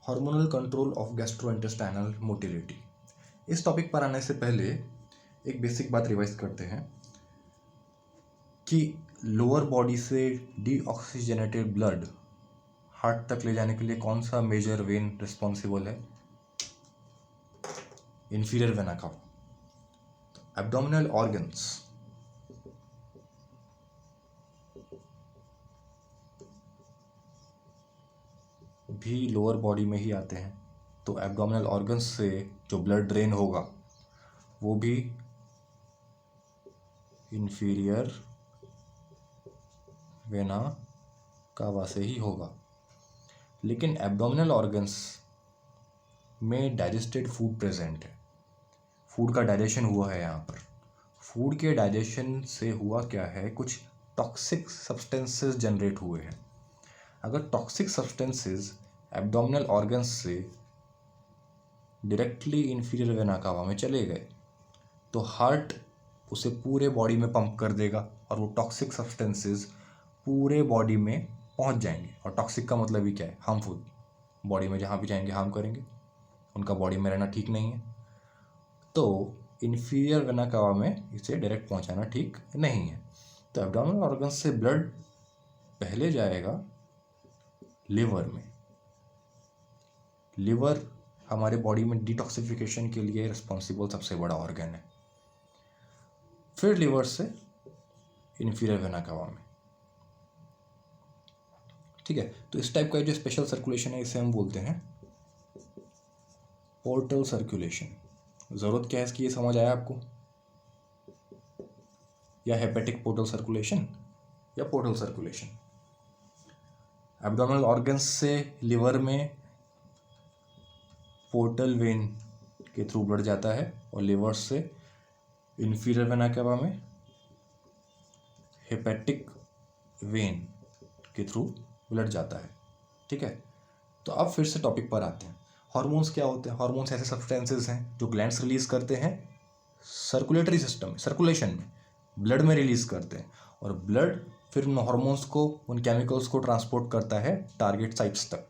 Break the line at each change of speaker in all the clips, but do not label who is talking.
Hormonal control of gastrointestinal motility. इस topic पर आने से पहले एक बेसिक बात रिवाइज करते हैं कि लोअर बॉडी से डीऑक्सीजनेटेड ब्लड हार्ट तक ले जाने के लिए कौन सा मेजर वेन रिस्पॉन्सिबल है? Inferior vena cava. Abdominal organs भी लोअर बॉडी में ही आते हैं, तो एब्डोमिनल ऑर्गन्स से जो ब्लड ड्रेन होगा वो भी इंफीरियर वेना कावा से ही होगा। लेकिन एब्डोमिनल ऑर्गन्स में डाइजेस्टेड फूड प्रेजेंट है, फूड का डाइजेशन हुआ है। यहाँ पर फूड के डाइजेशन से हुआ क्या है, कुछ टॉक्सिक सब्सटेंसेस जनरेट हुए हैं। अगर टॉक्सिक सब्सटेंसेस एब्डोमिनल ऑर्गन्स से डायरेक्टली इंफीरियर वेना कावा में चले गए तो हार्ट उसे पूरे बॉडी में पंप कर देगा और वो टॉक्सिक सब्सटेंसेस पूरे बॉडी में पहुंच जाएंगे। और टॉक्सिक का मतलब ही क्या है? हार्मफुल। बॉडी में जहाँ भी जाएंगे हार्म करेंगे, उनका बॉडी में रहना ठीक नहीं है। तो इंफीरियर वेना कावा में इसे डायरेक्ट पहुंचाना ठीक नहीं है। तो एब्डोमिनल ऑर्गन्स से ब्लड पहले जाएगा लिवर में। लिवर हमारे बॉडी में डिटॉक्सिफिकेशन के लिए रिस्पॉन्सिबल सबसे बड़ा ऑर्गन है। फिर लिवर से इंफीरियर वेना कावा में। ठीक है, तो इस टाइप का जो स्पेशल सर्कुलेशन है इसे हम बोलते हैं पोर्टल सर्कुलेशन। ज़रूरत क्या है इसकी, ये समझ आया आपको? या हेपेटिक पोर्टल सर्कुलेशन या पोर्टल सर्कुलेशन। एब्डोमिनल ऑर्गन्स से लिवर में पोर्टल वेन के थ्रू ब्लड जाता है और लिवर से इंफीरियर वेना कावा में हेपेटिक वेन के थ्रू ब्लड जाता है। ठीक है, तो अब फिर से टॉपिक पर आते हैं। हार्मोन्स क्या होते हैं? हार्मोन्स ऐसे सब्सटेंसेस हैं जो ग्लैंड्स रिलीज करते हैं सर्कुलेटरी सिस्टम, सर्कुलेशन में, ब्लड में रिलीज करते हैं, और ब्लड फिर उन हार्मोन्स को, उन केमिकल्स को ट्रांसपोर्ट करता है टारगेट साइट्स तक।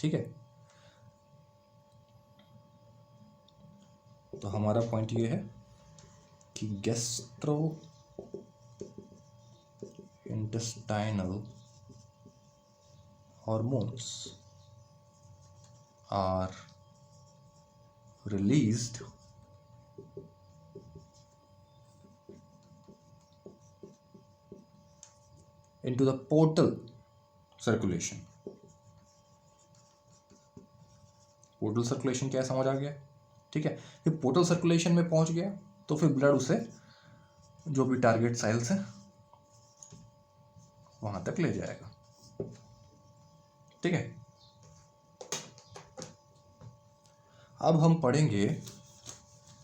ठीक है, तो हमारा पॉइंट ये है कि gastro intestinal hormones are released into the portal circulation. Portal circulation क्या है, समझ आ गया? ठीक है, फिर पोर्टल सर्कुलेशन में पहुंच गया तो फिर ब्लड उसे जो भी टारगेट साइल्स हैं वहां तक ले जाएगा। ठीक है, अब हम पढ़ेंगे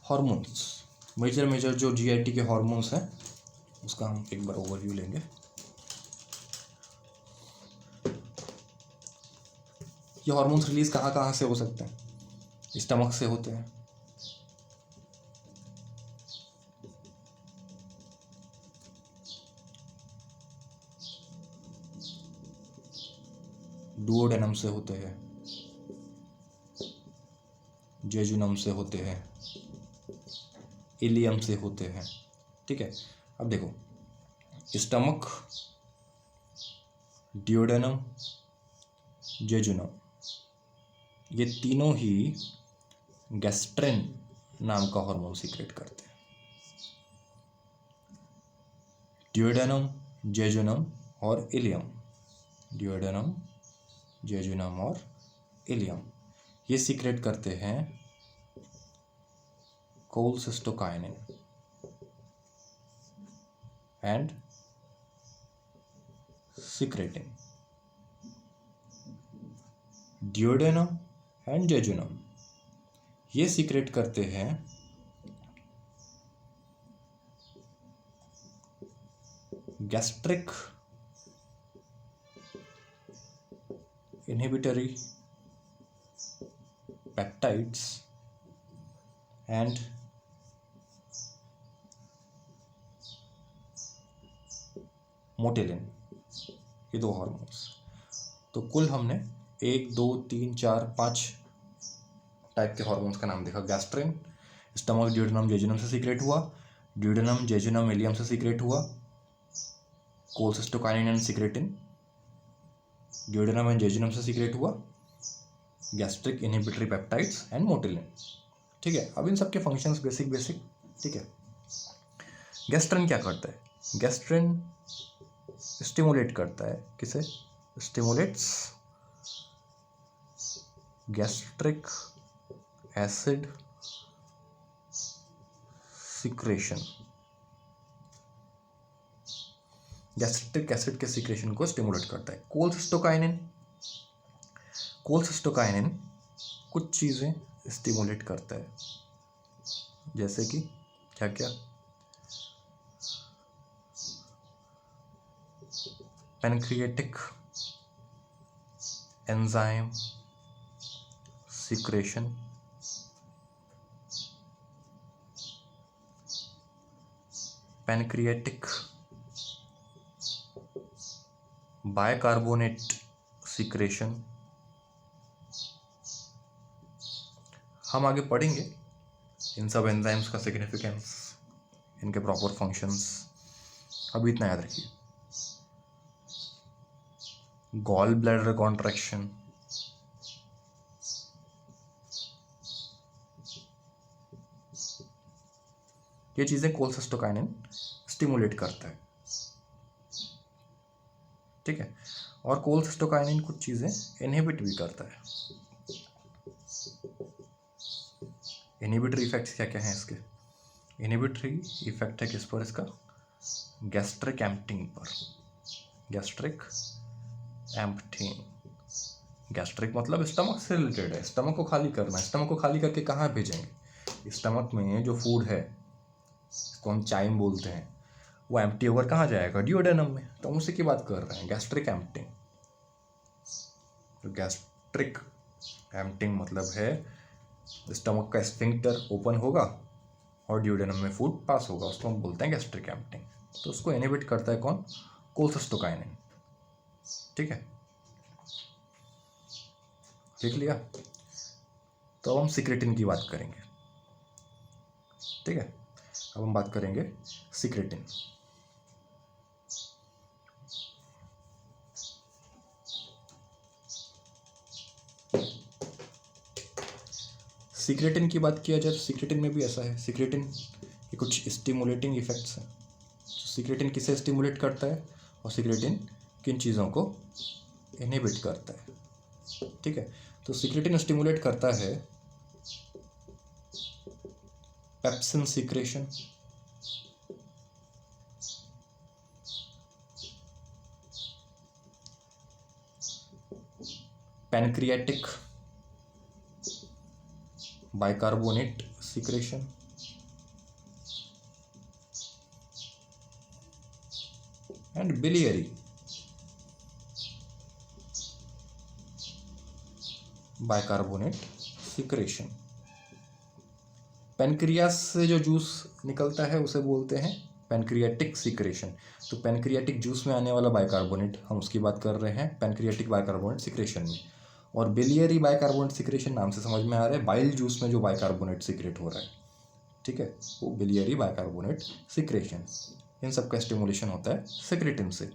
हार्मोन्स। मेजर जो जीआईटी के हार्मोन्स हैं उसका हम एक बार ओवरव्यू लेंगे। ये हार्मोन्स रिलीज कहाँ कहाँ से हो सकते हैं? स्टमक से होते हैं, डुओडेनम से होते हैं, जेजुनम से होते हैं, इलियम से होते हैं। ठीक है, अब देखो, स्टमक, डिओडेनम, जेजुनम, ये तीनों ही गैस्ट्रिन नाम का हार्मोन सीक्रेट करते हैं। डिओडेनम, जेजुनम और इलियम, डिओडेनम, जेजुनम और इलियम, ये सीक्रेट करते हैं cholecystokinin and secretin. Duodenum and jejunum ये सीक्रेट करते हैं gastric inhibitory peptides and motilin, ये दो हार्मोन्स। तो कुल हमने 1 2 3 4 5 टाइप के हार्मोन्स का नाम देखा। गैस्ट्रिन स्टमक ड्यूडेनम जेजुनम से सीक्रेट हुआ, ड्यूडेनम जेजुनम इलियम से सीक्रेट हुआ, cholecystokinin and secretin duodenum and jejunum से सीक्रेट हुआ, gastric inhibitory peptides and motilin. ठीक है, अब इन सब के फंक्शंस बेसिक। ठीक है, गैस्ट्रिन क्या करता है? गैस्ट्रिन स्टिमुलेट करता है, किसे? Stimulates gastric acid secretion. Gastric acid के सिक्रेशन को स्टिमुलेट करता है। कोलसिस्टोकाइनिन कुछ चीज़ें स्टिमुलेट करता है, जैसे कि क्या क्या? Pancreatic enzyme secretion, pancreatic bicarbonate secretion. हम आगे पढ़ेंगे इन सब एंजाइम्स का सिग्निफिकेंस, इनके प्रॉपर फंक्शंस। अभी इतना याद रखिए। गॉल ब्लैडर कॉन्ट्रैक्शन, ये चीज़ें कोलसिस्टोकाइनिन स्टिमुलेट करता है। ठीक है, और कोलसिस्टोकाइनिन कुछ चीज़ें इनहिबिट भी करता है। इनहिबिटरी इफेक्ट्स क्या क्या हैं इसके? इनहिबिटरी इफेक्ट है किस पर इसका? गैस्ट्रिक एम्प्टिंग पर। गैस्ट्रिक एम्प्टिंग, गैस्ट्रिक मतलब स्टमक से रिलेटेड है, स्टमक को खाली करना है। स्टमक को खाली करके कहाँ भेजेंगे? स्टमक में जो फूड है, इसको हम चाइम बोलते हैं, वो एम्प्टी होकर कहाँ जाएगा? ड्यूडेनम में। तो हम उसी की बात कर रहे हैं, गैस्ट्रिक एम्प्टिंग। तो गैस्ट्रिक एम्प्टिंग मतलब है स्टमक का स्फिंक्टर ओपन होगा और ड्यूडेनम में फूड पास होगा, उसको हम बोलते हैं गैस्ट्रिक एम्प्टिंग। तो उसको इनहिबिट करता है कौन? कोलसिस्टोकाइनिन। ठीक है, देख लिया। तो अब हम सिक्रेटिन की बात करेंगे। ठीक है, अब हम बात करेंगे सिक्रेटिन। सिक्रेटिन की बात किया जाए तो सिक्रेटिन में भी ऐसा है। सिक्रेटिन के कुछ स्टिमुलेटिंग इफेक्ट्स हैं। सिक्रेटिन किसे स्टिमुलेट करता है और सिक्रेटिन किन चीज़ों को इनहिबिट करता है? ठीक है, तो सिक्रेटिन स्टिमुलेट करता है pepsin secretion, pancreatic bicarbonate secretion, and biliary bicarbonate secretion. Pancreas से जो जूस निकलता है उसे बोलते हैं पैनक्रियाटिक सिक्रेशन। तो पैनक्रियाटिक जूस में आने वाला बाइकार्बोनेट, हम उसकी बात कर रहे हैं पैनक्रियाटिक बाइकार्बोनेट सिक्रेशन में। और बिलियरी बाइकार्बोनेट सिक्रेशन नाम से समझ में आ रहा है, बाइल जूस में जो बाइकार्बोनेट सिक्रेट हो रहा है, ठीक है, वो बिलियरी बाइकार्बोनेट सिक्रेशन। इन सब का स्टिमुलेशन होता है सिक्रेटिन से।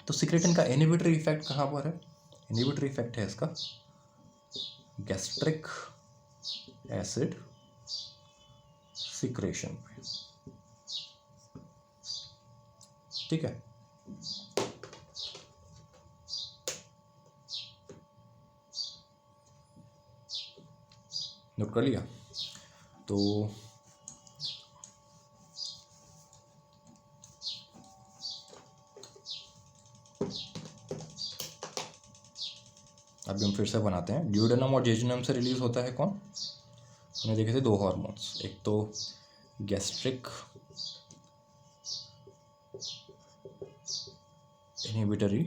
तो सिक्रेटिन का इनहिबिटरी इफेक्ट कहाँ पर है? इनहिबिटरी इफेक्ट है इसका गैस्ट्रिक एसिड सिक्रेशन पे। ठीक है, नोट कर लिया? तो अभी हम फिर से बनाते हैं। ड्यूडेनम और जेजुनम से रिलीज होता है कौन? हमने देखे थे दो हार्मोन्स, एक तो गैस्ट्रिक इनहिबिटरी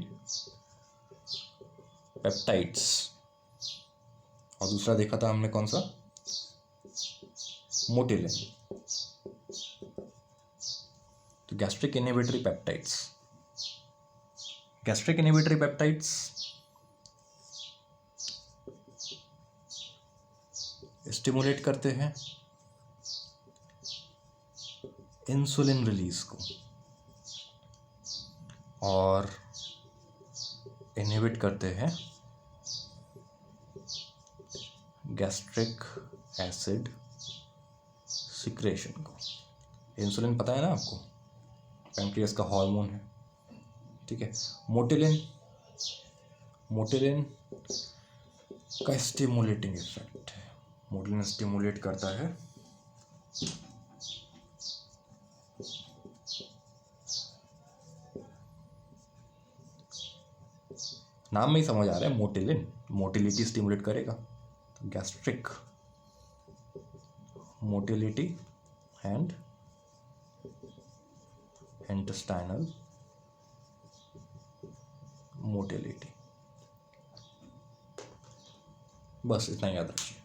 पेप्टाइड्स और दूसरा देखा था हमने कौन सा? मोटिलिन। तो gastric inhibitory peptides, gastric inhibitory peptides stimulate करते हैं इंसुलिन रिलीज को और इनहिबिट करते हैं गैस्ट्रिक एसिड सिक्रेशन को। इंसुलिन पता है ना आपको, पैंक्रियास का हार्मोन है, ठीक है। मोटिलिन का स्टिमुलेटिंग इफेक्ट है। मोटिलिन स्टिमुलेट करता है नाम में ही समझ आ रहा है, मोटिलिन मोटिलिटी स्टिमुलेट करेगा, तो gastric motility and intestinal motility, बस इतना याद रखिए।